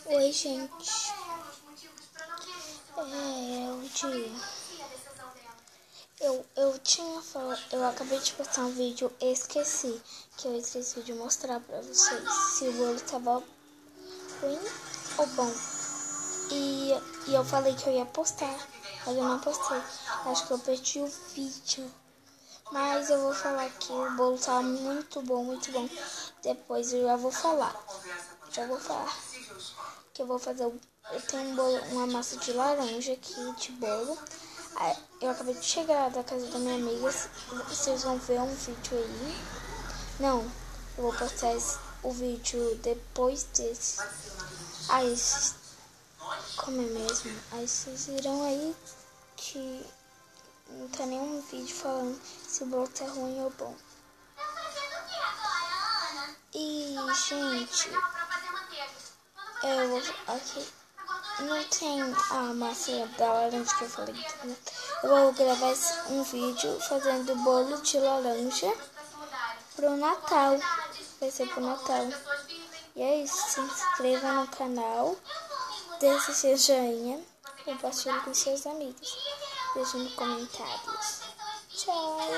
Oi, gente. O dia. Eu acabei de postar um vídeo e esqueci. Que eu esqueci de mostrar pra vocês se o bolo tava ruim ou bom. E eu falei que eu ia postar, mas eu não postei. Acho que eu perdi o vídeo. Mas eu vou falar que o bolo tá muito bom, muito bom. Depois eu já vou falar. Que eu vou fazer. Eu tenho um bolo, uma massa de laranja aqui de bolo. Eu acabei de chegar da casa da minha amiga. Vocês vão ver um vídeo aí. Não, eu vou postar o vídeo depois desse. Aí, como é mesmo? Aí vocês viram aí que não tem nenhum vídeo falando se o bolo tá ruim ou bom. E, gente, eu vou aqui. Não tem a massa da laranja que eu falei. Né? Eu vou gravar um vídeo fazendo bolo de laranja pro Natal. Vai ser pro Natal. E é isso. Se inscreva no canal. Deixe seu joinha. Compartilhe com seus amigos. Deixe nos comentários. Tchau.